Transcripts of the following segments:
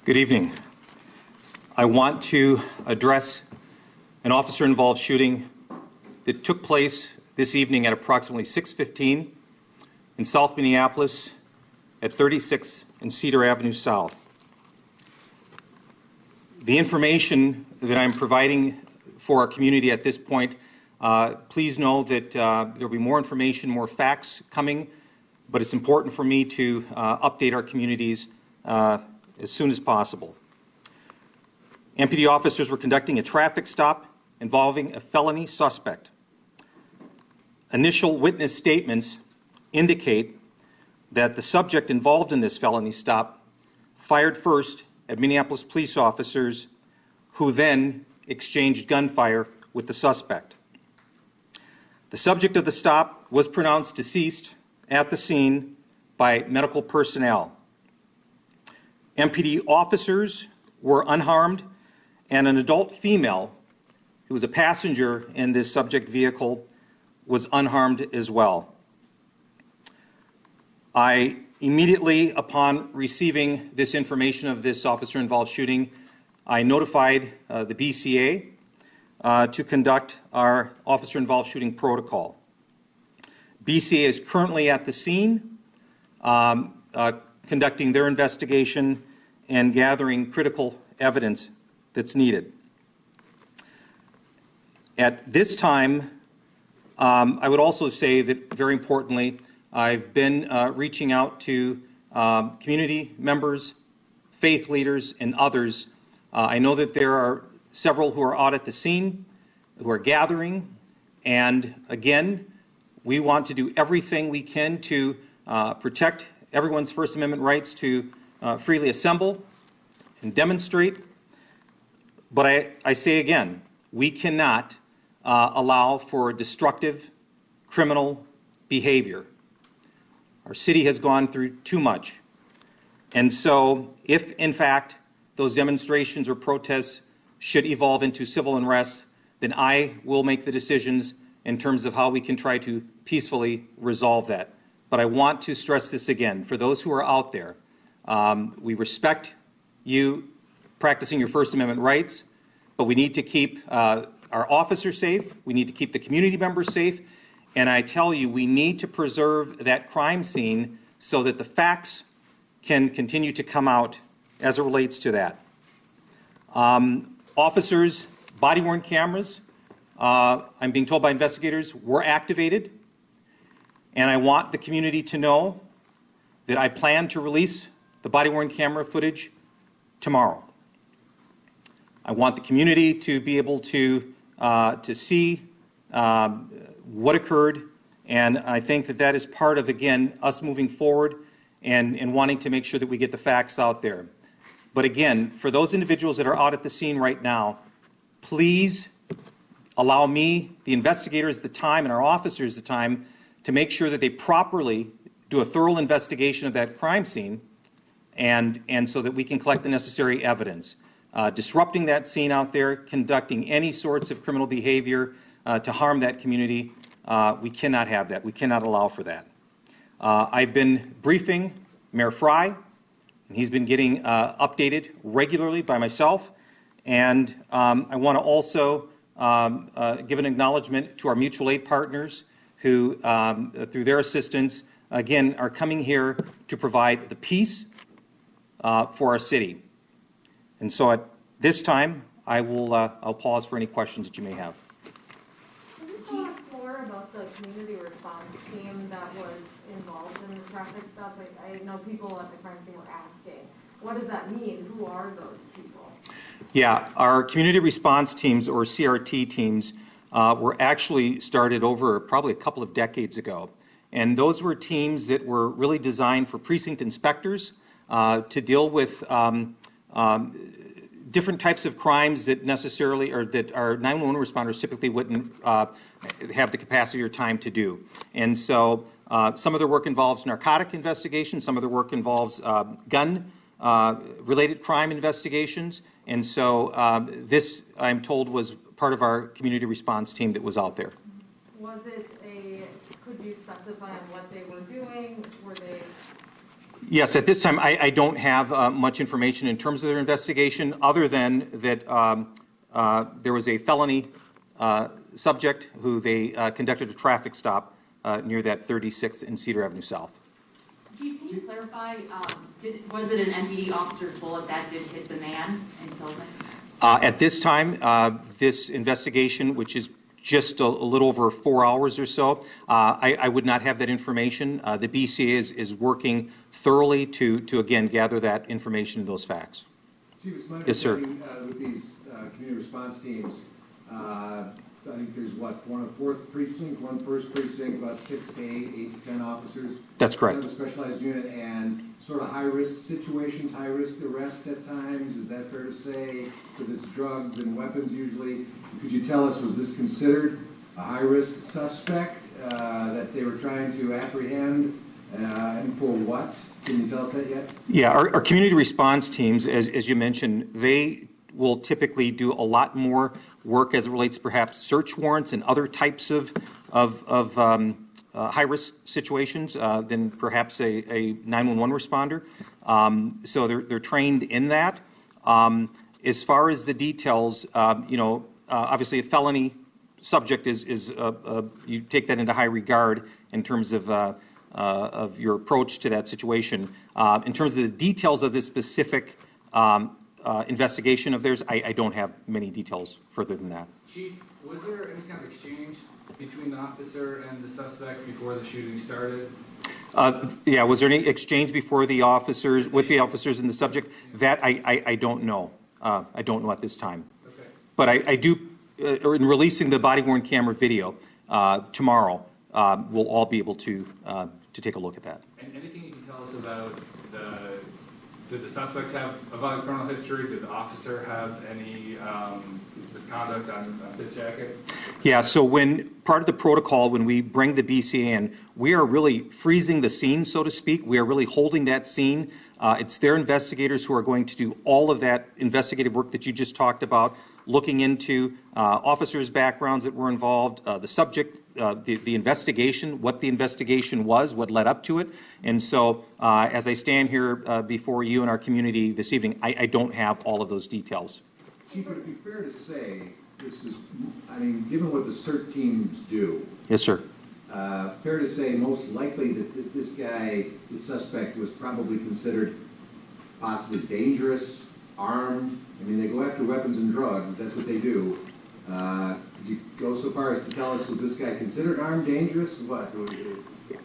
Good evening. I want to address an officer-involved shooting that took place this evening at approximately 6:15 in South Minneapolis at 36 and Cedar Avenue South. The information that I'm providing for our community at this point, please know that there will be more information, more facts coming, but it's important for me to update our communities as soon as possible. MPD officers were conducting a traffic stop involving a felony suspect. Initial witness statements indicate that the subject involved in this felony stop fired first at Minneapolis police officers who then exchanged gunfire with the suspect. The subject of the stop was pronounced deceased at the scene by medical personnel. MPD officers were unharmed, and an adult female who was a passenger in this subject vehicle was unharmed as well. I immediately, upon receiving this information of this officer-involved shooting, I notified the BCA to conduct our officer-involved shooting protocol. BCA is currently at the scene, conducting their investigation and gathering critical evidence that's needed. At this time, I would also say that, very importantly, I've been reaching out to community members, faith leaders, and others. I know that there are several who are out at the scene, who are gathering, and again, we want to do everything we can to protect everyone's First Amendment rights to freely assemble and demonstrate. But I say again, we cannot allow for destructive criminal behavior. Our city has gone through too much. And so if, in fact, those demonstrations or protests should evolve into civil unrest, then I will make the decisions in terms of how we can try to peacefully resolve that. But I want to stress this again. For those who are out there, we respect you practicing your First Amendment rights, but we need to keep our officers safe. We need to keep the community members safe. And I tell you, we need to preserve that crime scene so that the facts can continue to come out as it relates to that. Officers, body-worn cameras, I'm being told by investigators, were activated. And I want the community to know that I plan to release the body-worn camera footage tomorrow. I want the community to be able to see what occurred, and I think that that is part of, again, us moving forward and wanting to make sure that we get the facts out there. But again, for those individuals that are out at the scene right now, please allow me, the investigators, the time, and our officers the time to make sure that they properly do a thorough investigation of that crime scene and so that we can collect the necessary evidence. Disrupting that scene out there, conducting any sorts of criminal behavior to harm that community, we cannot have that. We cannot allow for that. I've been briefing Mayor Fry, and he's been getting updated regularly by myself. And I want to also give an acknowledgement to our mutual aid partners who, through their assistance, again, are coming here to provide the peace for our city. And so at this time, I'll pause for any questions that you may have. Can you tell us more about the community response team that was involved in the traffic stop? I know people at the crime scene were asking, what does that mean? Who are those people? Yeah, our community response teams, or CRT teams, were actually started over probably a couple of decades ago. And those were teams that were really designed for precinct inspectors to deal with different types of crimes that necessarily, or that our 911 responders typically wouldn't have the capacity or time to do. And so some of their work involves narcotic investigations, some of their work involves gun related crime investigations. And so this, I'm told, was part of our community response team that was out there. Was it could you specify on what they were doing? Were they? Yes, at this time, I don't have much information in terms of their investigation, other than that there was a felony subject who they conducted a traffic stop near that 36th and Cedar Avenue South. Chief, can you clarify, was it an MPD officer's bullet that did hit the man and killed him? At this time, this investigation, which is just a little over 4 hours or so, I would not have that information. The BCA is working thoroughly to again, gather that information and those facts. Chief, it's my Yes, sir. understanding with these community response teams, I think there's one 4th precinct, 1 1st precinct, about 6 to 8, 8 to 10 officers. That's correct. Kind of a specialized unit, and sort of high-risk situations, high-risk arrests at times. Is that fair to say? Because it's drugs and weapons usually. Could you tell us, was this considered a high-risk suspect that they were trying to apprehend, and for what? Can you tell us that yet? Yeah, our community response teams, as you mentioned, they will typically do a lot more work as it relates perhaps search warrants and other types of high-risk situations than perhaps a 911 responder. So they're trained in that. As far as the details, obviously a felony subject is you take that into high regard in terms of your approach to that situation. In terms of the details of this specific investigation of theirs, I don't have many details further than that. Chief, was there any kind of exchange between the officer and the suspect before the shooting started? Yeah, was there any exchange before the officers, with the officers and the subject? That I don't know. I don't know at this time. Okay. But I do, in releasing the body-worn camera video tomorrow, we'll all be able to take a look at that. And anything you can tell us about did the suspect have a violent criminal history? Did the officer have any misconduct on his jacket? Yeah, so when part of the protocol, when we bring the BCA in, we are really freezing the scene, so to speak. We are really holding that scene. It's their investigators who are going to do all of that investigative work that you just talked about, looking into officers' backgrounds that were involved, the subject, the investigation, what the investigation was, what led up to it. And so as I stand here before you and our community this evening, I don't have all of those details. Chief, would it be fair to say, this is, I mean, given what the CERT teams do, Yes, sir. fair to say most likely that this guy, the suspect, was probably considered possibly dangerous, armed. I mean, they go after weapons and drugs. That's what they do. Could you go so far as to tell us, was this guy considered armed, dangerous? What?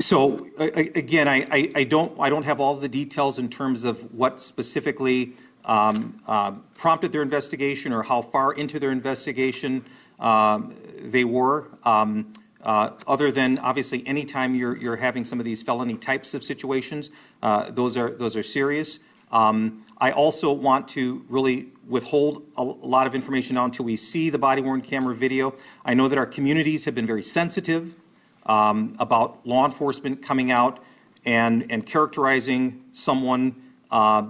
So again, I don't have all the details in terms of what specifically prompted their investigation or how far into their investigation they were. Other than obviously anytime you're having some of these felony types of situations, those are serious. I also want to really withhold a lot of information now until we see the body-worn camera video. I know that our communities have been very sensitive about law enforcement coming out and characterizing someone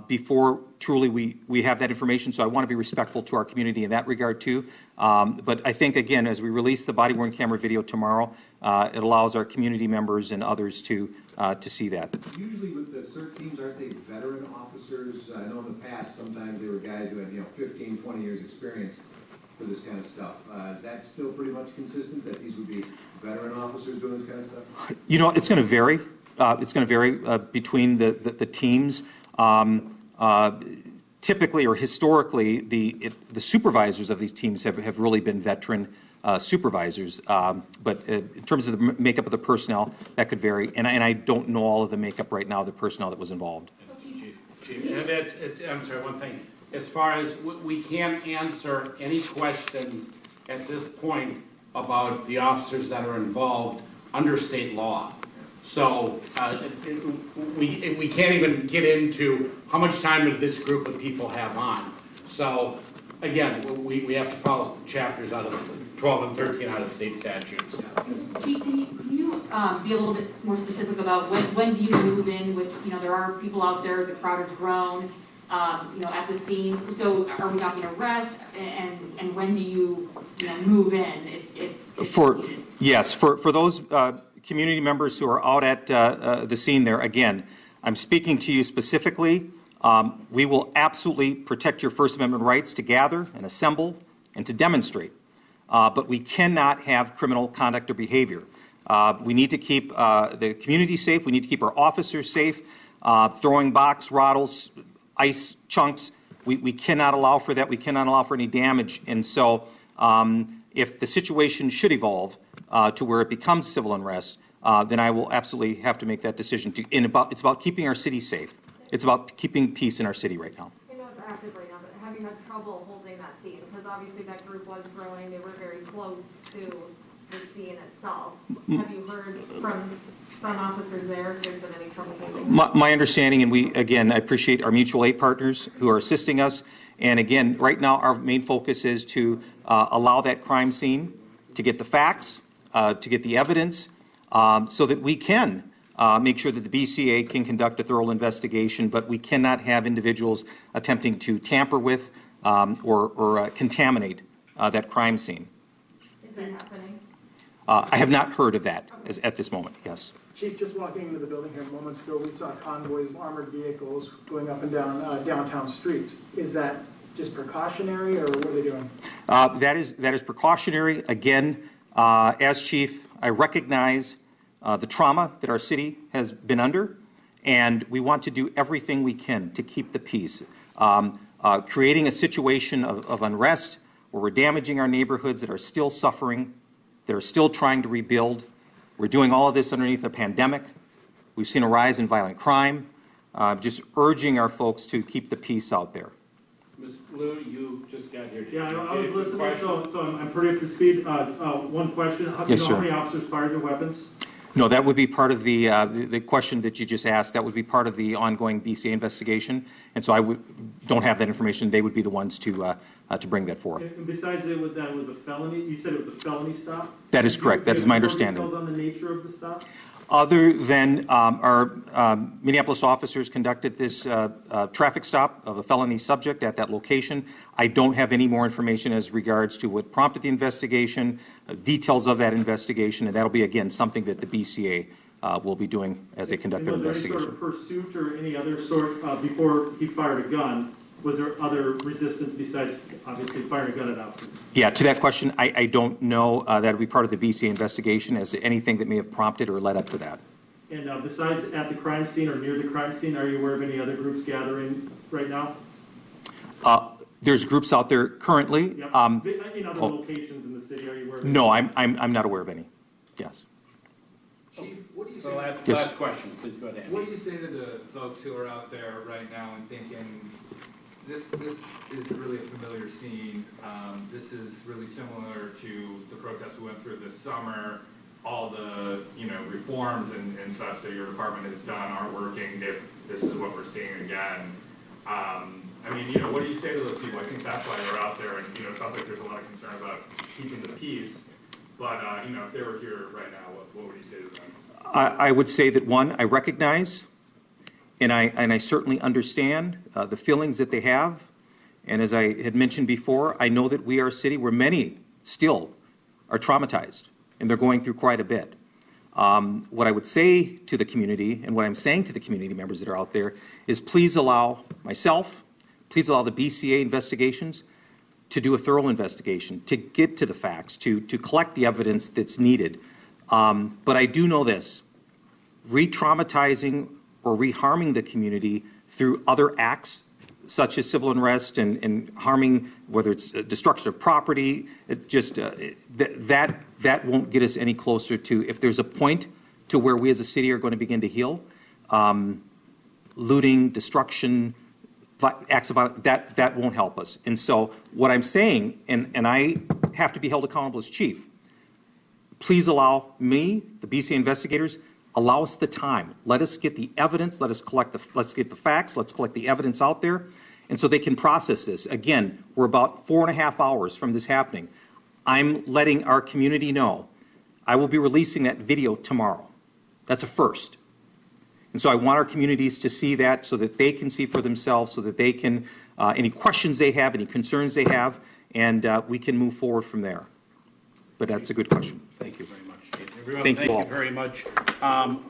before truly we have that information. So I want to be respectful to our community in that regard too. But I think, again, as we release the body-worn camera video tomorrow, it allows our community members and others to see that. Usually with the CERT teams, aren't they veteran officers? I know in the past sometimes they were guys who had 15, 20 years experience for this kind of stuff. Is that still pretty much consistent, that these would be veteran officers doing this kind of stuff? It's going to vary. It's going to vary between the teams. Typically or historically, the supervisors of these teams have really been veteran supervisors. But in terms of the makeup of the personnel, that could vary. And I don't know all of the makeup right now of the personnel that was involved. Chief, and I'm sorry, one thing. As far as we can't answer any questions at this point about the officers that are involved under state law. So we can't even get into how much time did this group of people have on. So again, we have to follow chapters out of 12 and 13 out of state statutes. Chief, can you be a little bit more specific about when do you move in? Which, there are people out there, the crowd has grown. at the scene? So are we talking arrest, and when do you move in if needed? Yes, for those community members who are out at the scene there, again, I'm speaking to you specifically. We will absolutely protect your First Amendment rights to gather and assemble and to demonstrate. But we cannot have criminal conduct or behavior. We need to keep the community safe. We need to keep our officers safe. Throwing box, rattles, ice chunks, we cannot allow for that. We cannot allow for any damage. And so if the situation should evolve to where it becomes civil unrest, then I will absolutely have to make that decision. It's about keeping our city safe. It's about keeping peace in our city right now. I know it's active right now, but have you had trouble holding that scene? Because obviously that group was growing. They were very close to the scene itself. Have you heard from some officers there if there's been any trouble holding? My understanding, and again, I appreciate our mutual aid partners who are assisting us. And again, right now our main focus is to allow that crime scene to get the facts, to get the evidence, so that we can make sure that the BCA can conduct a thorough investigation, but we cannot have individuals attempting to tamper with or contaminate that crime scene. Is that happening? I have not heard of that at this moment, yes. Chief, just walking into the building here moments ago, we saw convoys of armored vehicles going up and down downtown streets. Is that just precautionary, or what are they doing? That is precautionary. Again, as chief, I recognize the trauma that our city has been under, and we want to do everything we can to keep the peace. Creating a situation of unrest where we're damaging our neighborhoods that are still suffering, that are still trying to rebuild. We're doing all of this underneath a pandemic. We've seen a rise in violent crime. Just urging our folks to keep the peace out there. Ms. Lou, you just got here. Yeah, I was listening, so I'm pretty up to speed. One question. Yes, how sir. many officers fired their weapons? No, that would be part of the question that you just asked. That would be part of the ongoing BCA investigation. And so I don't have that information. They would be the ones to bring that forth. And besides that was a felony, you said it was a felony stop? That is correct. That is my understanding. Do you have more details on the nature of the stop? Other than our Minneapolis officers conducted this traffic stop of a felony subject at that location, I don't have any more information as regards to what prompted the investigation, details of that investigation, and that'll be, again, something that the BCA will be doing as they conduct their investigation. Was there any sort of pursuit or any other sort, before he fired a gun, was there other resistance besides, obviously, firing a gun at officers? Yeah, to that question, I don't know. That would be part of the BCA investigation as to anything that may have prompted or led up to that. And besides at the crime scene or near the crime scene, are you aware of any other groups gathering right now? There's groups out there currently. Yep. In other locations in the city, are you aware of any? No, I'm not aware of any. Yes. Chief, what do you say? Last question, please go ahead. What do you say to the folks who are out there right now and thinking, this is really a familiar scene. This is really similar to the protests we went through this summer. All the reforms and such that your department has done aren't working if this is what we're seeing again. I mean, what do you say to those people? I think that's why they're out there, and it sounds like there's a lot of concern about keeping the peace. But if they were here right now, what would you say to them? I would say that, one, I recognize and I certainly understand the feelings that they have. And as I had mentioned before, I know that we are a city where many still are traumatized, and they're going through quite a bit. What I would say to the community, and what I'm saying to the community members that are out there, is please allow myself, please allow the BCA investigations to do a thorough investigation, to get to the facts, to collect the evidence that's needed. But I do know this, re-traumatizing or re-harming the community through other acts, such as civil unrest and harming, whether it's destruction of property, that won't get us any closer to, if there's a point to where we as a city are going to begin to heal, looting, destruction, acts of violence, that won't help us. And so what I'm saying, and I have to be held accountable as chief, please allow me, the BCA investigators, allow us the time. Let us get the evidence, let's get the facts, let's collect the evidence out there, and so they can process this. Again, we're about 4.5 hours from this happening. I'm letting our community know. I will be releasing that video tomorrow. That's a first. And so I want our communities to see that so that they can see for themselves, so that they can, any questions they have, any concerns they have, and we can move forward from there. But that's a good question. Thank you very much. Everyone, Thank you all. Thank you very much.